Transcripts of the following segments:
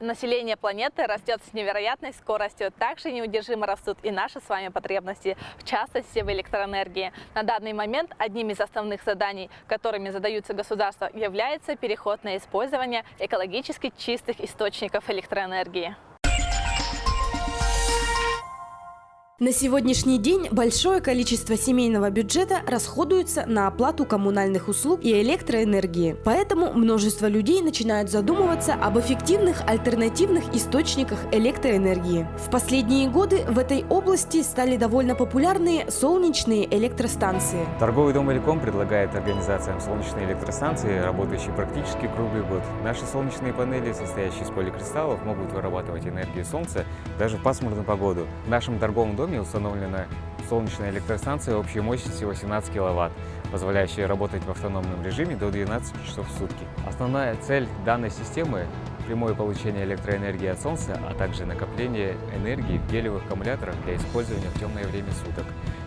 Население планеты растет с невероятной скоростью. Также неудержимо растут и наши с вами потребности, в частности в электроэнергии. На данный момент одним из основных заданий, которыми задаются государства, является переход на использование экологически чистых источников электроэнергии. На сегодняшний день большое количество семейного бюджета расходуется на оплату коммунальных услуг и электроэнергии. Поэтому множество людей начинают задумываться об эффективных альтернативных источниках электроэнергии. В последние годы в этой области стали довольно популярны солнечные электростанции. Торговый дом «Элеком» предлагает организациям солнечные электростанции, работающие практически круглый год. Наши солнечные панели, состоящие из поликристаллов, могут вырабатывать энергию солнца даже в пасмурную погоду. В нашем торговом доме установлена солнечная электростанция общей мощностью 18 кВт, позволяющая работать в автономном режиме до 12 часов в сутки. Основная цель данной системы – прямое получение электроэнергии от солнца, а также накопление энергии в гелевых аккумуляторах для использования в темное время суток.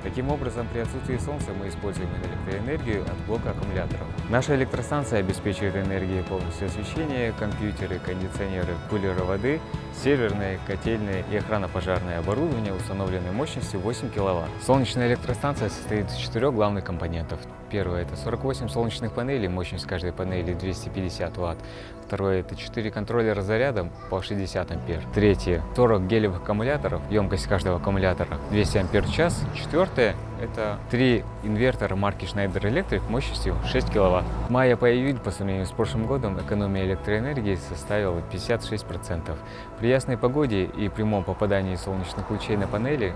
Таким образом, при отсутствии солнца мы используем электроэнергию от блока аккумуляторов. Наша электростанция обеспечивает энергией полностью освещение, компьютеры, кондиционеры, кулеры воды, серверное, котельное и охранно-пожарное оборудование установленной мощностью 8 кВт. Солнечная электростанция состоит из 4 главных компонентов. Первое – это 48 солнечных панелей, мощность каждой панели 250 Вт. Второе – это 4 контроллера заряда по 60 ампер. Третье – 40 гелевых аккумуляторов, емкость каждого аккумулятора 200 ампер в час. Четвертое – это 3 инвертора марки Schneider Electric мощностью 6 кВт. В мае по июль по сравнению с прошлым годом экономия электроэнергии составила 56%. При ясной погоде и прямом попадании солнечных лучей на панели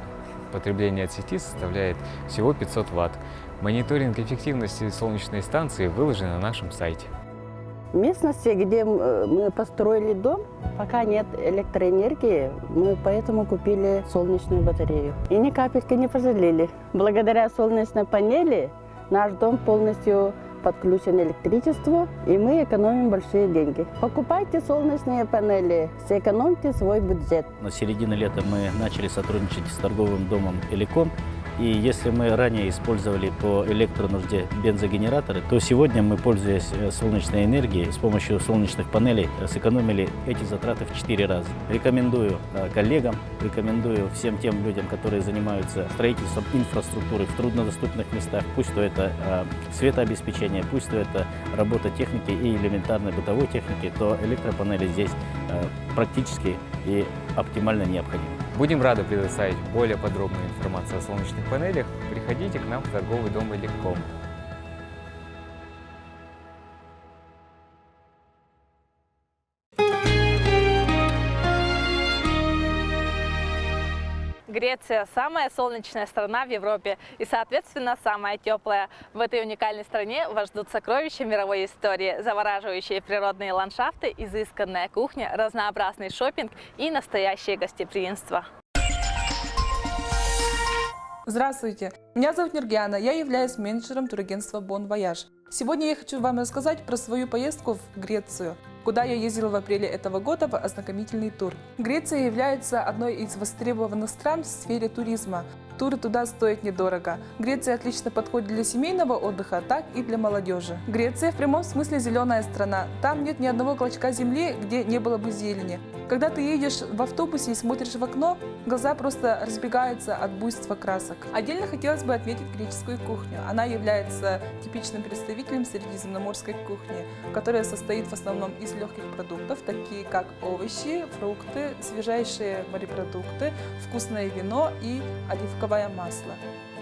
потребление от сети составляет всего 500 Вт. Мониторинг эффективности солнечной станции выложен на нашем сайте. В местности, где мы построили дом, пока нет электроэнергии, мы поэтому купили солнечную батарею. И ни капельки не пожалели. Благодаря солнечной панели наш дом полностью подключен к электричеству, и мы экономим большие деньги. Покупайте солнечные панели, сэкономьте свой бюджет. На середине лета мы начали сотрудничать с торговым домом «Элеком». И если мы ранее использовали по электронужде бензогенераторы, то сегодня мы, пользуясь солнечной энергией, с помощью солнечных панелей сэкономили эти затраты в 4 раза. Рекомендую коллегам, рекомендую всем тем людям, которые занимаются строительством инфраструктуры в труднодоступных местах, пусть то это светообеспечение, пусть то это работа техники и элементарной бытовой техники, то электропанели здесь практически и оптимально необходимы. Будем рады предоставить более подробную информацию о солнечных панелях. Приходите к нам в торговый дом «Элеком». Греция – самая солнечная страна в Европе и, соответственно, самая теплая. В этой уникальной стране вас ждут сокровища мировой истории, завораживающие природные ландшафты, изысканная кухня, разнообразный шопинг и настоящее гостеприимство. Здравствуйте, меня зовут Нургиана, я являюсь менеджером турагентства Bon Voyage. Сегодня я хочу вам рассказать про свою поездку в Грецию, куда я ездила в апреле этого года в ознакомительный тур. Греция является одной из востребованных стран в сфере туризма. Туры туда стоят недорого. Греция отлично подходит для семейного отдыха, так и для молодежи. Греция в прямом смысле зеленая страна. Там нет ни одного клочка земли, где не было бы зелени. Когда ты едешь в автобусе и смотришь в окно, глаза просто разбегаются от буйства красок. Отдельно хотелось бы отметить греческую кухню. Она является типичным представителем средиземноморской кухни, которая состоит в основном из легких продуктов, такие как овощи, фрукты, свежайшие морепродукты, вкусное вино и оливковое масло.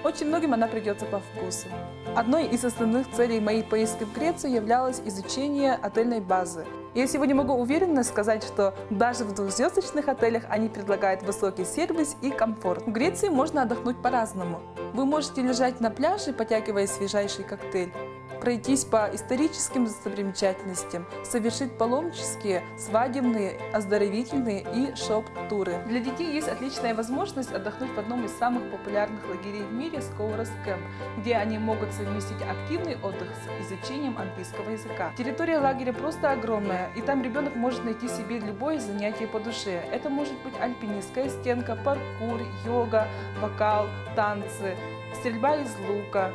Очень многим она придется по вкусу. Одной из основных целей моей поездки в Грецию являлось изучение отельной базы. Я сегодня могу уверенно сказать, что даже в двухзвездочных отелях они предлагают высокий сервис и комфорт. В Греции можно отдохнуть по-разному. Вы можете лежать на пляже, потягивая свежайший коктейль, пройтись по историческим достопримечательностям, совершить паломнические, свадебные, оздоровительные и шоп-туры. Для детей есть отличная возможность отдохнуть в одном из самых популярных лагерей в мире Scholars Camp, где они могут совместить активный отдых с изучением английского языка. Территория лагеря просто огромная, и там ребенок может найти себе любое занятие по душе. Это может быть альпинистская стенка, паркур, йога, вокал, танцы, стрельба из лука,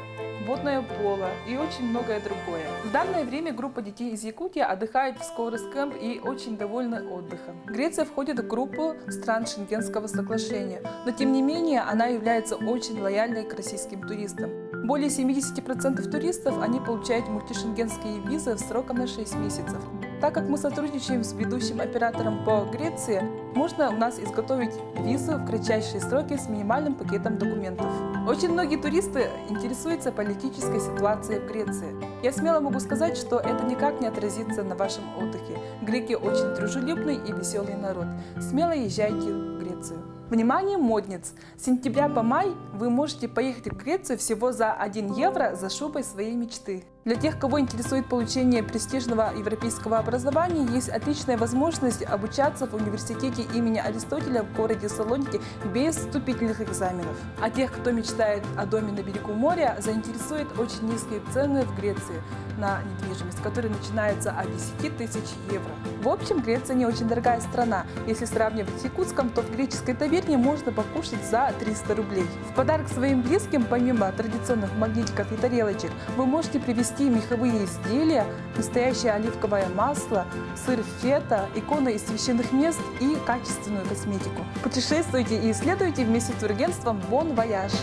водное поло и очень многое другое. В данное время группа детей из Якутии отдыхает в Скорос-Кэмп и очень довольны отдыхом. Греция входит в группу стран Шенгенского соглашения, но тем не менее она является очень лояльной к российским туристам. Более 70% туристов они получают мультишенгенские визы сроком на 6 месяцев. Так как мы сотрудничаем с ведущим оператором по Греции, можно у нас изготовить визу в кратчайшие сроки с минимальным пакетом документов. Очень многие туристы интересуются политической ситуацией в Греции. Я смело могу сказать, что это никак не отразится на вашем отдыхе. Греки очень дружелюбный и веселый народ. Смело езжайте в Грецию. Внимание, модниц! С сентября по май вы можете поехать в Грецию всего за 1 евро за шубой своей мечты. Для тех, кого интересует получение престижного европейского образования, есть отличная возможность обучаться в университете имени Аристотеля в городе Салоники без вступительных экзаменов. А тех, кто мечтает о доме на берегу моря, заинтересует очень низкие цены в Греции на недвижимость, которые начинаются от 10 тысяч евро. В общем, Греция не очень дорогая страна. Если сравнивать с Якутском, то в греческой таверне можно покушать за 300 рублей. В подарок своим близким, помимо традиционных магнитиков и тарелочек, вы можете привезти меховые изделия, настоящее оливковое масло, сыр фета, иконы из священных мест и качественную косметику. Путешествуйте и исследуйте вместе с турагентством Bon Voyage.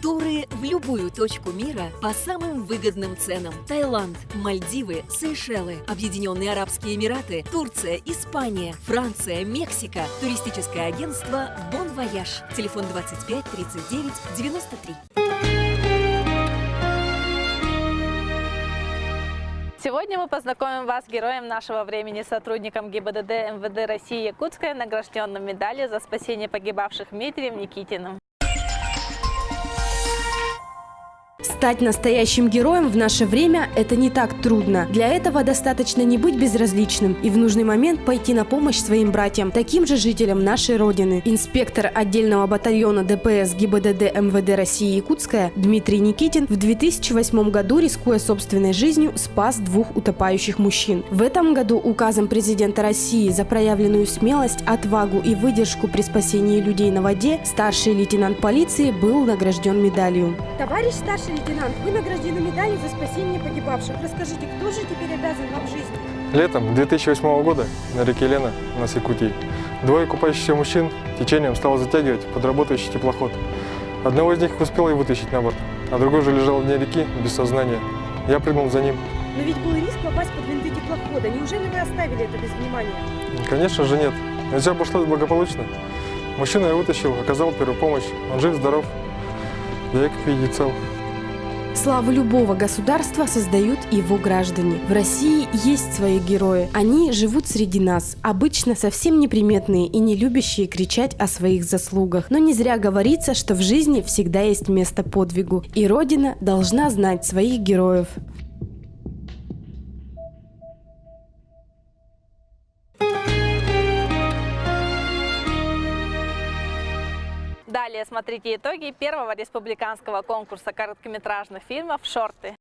Туры в любую точку мира по самым выгодным ценам. Таиланд, Мальдивы, Сейшелы, Объединенные Арабские Эмираты, Турция, Испания, Франция, Мексика. Туристическое агентство Bon Voyage. Телефон 25 39 93. Сегодня мы познакомим вас с героем нашего времени, сотрудником ГИБДД МВД России Якутска, награжденным медалью за спасение погибавших Дмитрием Никитиным. Стать настоящим героем в наше время – это не так трудно. Для этого достаточно не быть безразличным и в нужный момент пойти на помощь своим братьям, таким же жителям нашей Родины. Инспектор отдельного батальона ДПС ГИБДД МВД России Якутская Дмитрий Никитин в 2008 году, рискуя собственной жизнью, спас 2 утопающих мужчин. В этом году указом президента России за проявленную смелость, отвагу и выдержку при спасении людей на воде старший лейтенант полиции был награжден медалью. Товарищ старший лейтенант, вы награждены медалью за спасение погибавших. Расскажите, кто же теперь обязан вам жизнью? Летом 2008 года на реке Лена, у нас Якутии, 2 купающихся мужчин течением стало затягивать под работающий теплоход. Одного из них успел и вытащить на борт, а другой же лежал в дне реки без сознания. Я прыгнул за ним. Но ведь был риск попасть под винты теплохода. Неужели вы оставили это без внимания? Конечно же нет. Но все обошлось благополучно. Мужчину я вытащил, оказал первую помощь. Он жив, здоров. Я, как видите, цел. Славу любого государства создают его граждане. В России есть свои герои. Они живут среди нас, обычно совсем неприметные и не любящие кричать о своих заслугах. Но не зря говорится, что в жизни всегда есть место подвигу. И Родина должна знать своих героев. Далее смотрите итоги первого республиканского конкурса короткометражных фильмов «Шорты».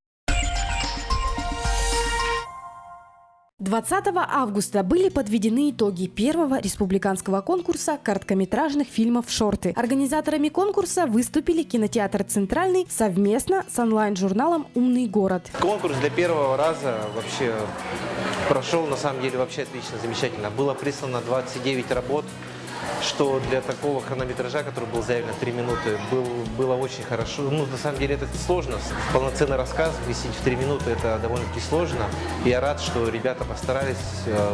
20 августа были подведены итоги первого республиканского конкурса короткометражных фильмов «Шорты». Организаторами конкурса выступили кинотеатр «Центральный» совместно с онлайн-журналом «Умный город». Конкурс для первого раза вообще прошел, на самом деле, вообще отлично, замечательно. Было прислано 29 работ, что для такого хронометража, который был заявлен 3 минуты, было очень хорошо. Ну, на самом деле, это сложно. Полноценный рассказ вместить в 3 минуты, это довольно-таки сложно. И я рад, что ребята постарались,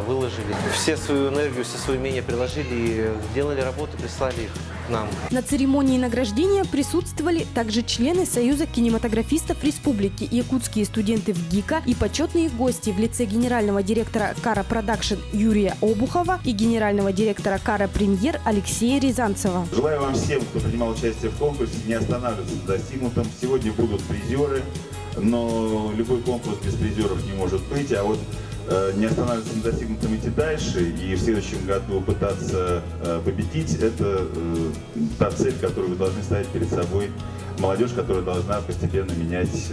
выложили. Все свою энергию, все свои умения приложили, сделали работу, прислали их нам. На церемонии награждения присутствовали также члены Союза кинематографистов Республики, якутские студенты ВГИКа и почетные гости в лице генерального директора Кара Продакшн Юрия Обухова и генерального директора Кара Премьер Алексея Рязанцева. Желаю вам всем, кто принимал участие в конкурсе, не останавливаться на достигнутом. Сегодня будут призеры, но любой конкурс без призеров не может быть. А вот не останавливаться на достигнутом, идти дальше и в следующем году пытаться победить – это та цель, которую вы должны ставить перед собой. Молодежь, которая должна постепенно менять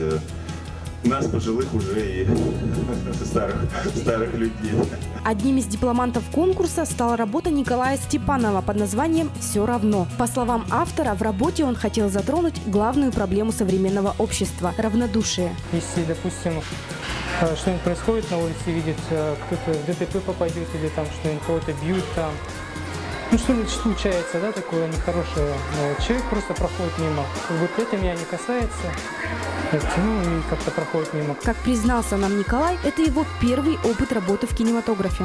нас, пожилых уже и старых людей. Одним из дипломантов конкурса стала работа Николая Степанова под названием «Все равно». По словам автора, в работе он хотел затронуть главную проблему современного общества – равнодушие. Если, допустим, что-нибудь происходит на улице, видит, кто-то в ДТП попадет или там что-нибудь, кого-то бьют там, ну что-нибудь случается, да, такое нехорошее, человек просто проходит мимо. Вот это меня не касается, ну и как-то проходит мимо. Как признался нам Николай, это его первый опыт работы в кинематографе.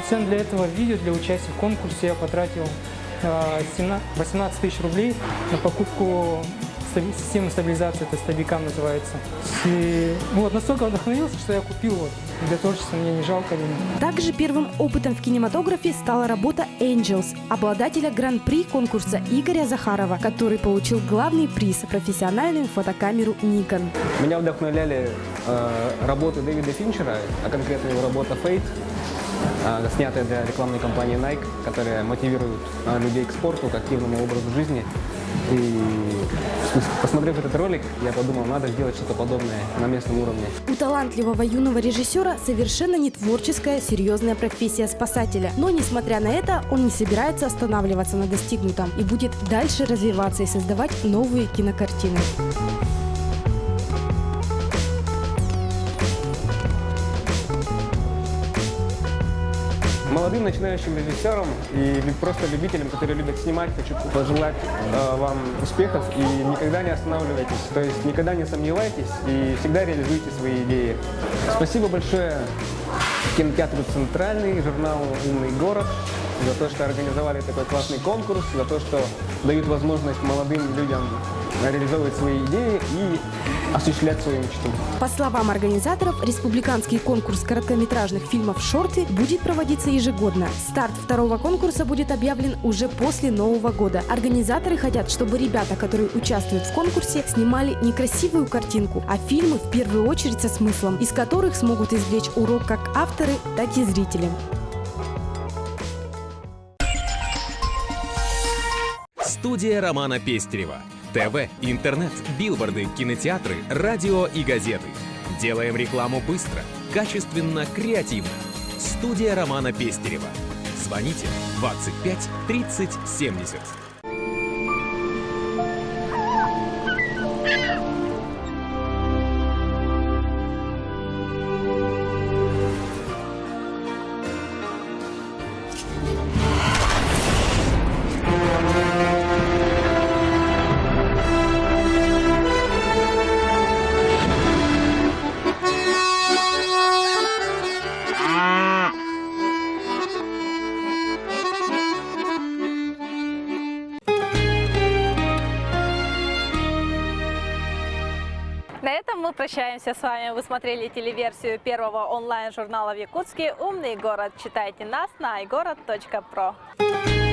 Специально для этого видео, для участия в конкурсе я потратил 18 тысяч рублей на покупку системы стабилизации, это стабикам называется. И вот настолько вдохновился, что я купил вот. Для творчества мне не жалко. Также первым опытом в кинематографе стала работа «Angels», обладателя гран-при конкурса Игоря Захарова, который получил главный приз – профессиональную фотокамеру Nikon. Меня вдохновляли работы Дэвида Финчера, а конкретно его работа «Fate», снятая для рекламной кампании Nike, которая мотивирует людей к спорту, к активному образу жизни. И посмотрев этот ролик, я подумал, надо сделать что-то подобное на местном уровне. У талантливого юного режиссера совершенно не творческая, серьезная профессия спасателя. Но, несмотря на это, он не собирается останавливаться на достигнутом и будет дальше развиваться и создавать новые кинокартины. Молодым начинающим режиссерам и просто любителям, которые любят снимать, хочу пожелать вам успехов и никогда не останавливайтесь, то есть никогда не сомневайтесь и всегда реализуйте свои идеи. Спасибо большое кинотеатру «Центральный», журналу «Умный город» за то, что организовали такой классный конкурс, за то, что дают возможность молодым людям реализовывать свои идеи и осуществлять свою мечту. По словам организаторов, республиканский конкурс короткометражных фильмов «Шорты» будет проводиться ежегодно. Старт второго конкурса будет объявлен уже после Нового года. Организаторы хотят, чтобы ребята, которые участвуют в конкурсе, снимали не красивую картинку, а фильмы в первую очередь со смыслом, из которых смогут извлечь урок как авторы, так и зрители. Студия Романа Пестерева. ТВ, интернет, билборды, кинотеатры, радио и газеты. Делаем рекламу быстро, качественно, креативно. Студия Романа Пестерева. Звоните 25 30 70. На этом мы прощаемся с вами. Вы смотрели телеверсию первого онлайн-журнала в Якутске «Умный город». Читайте нас на iGorod.pro.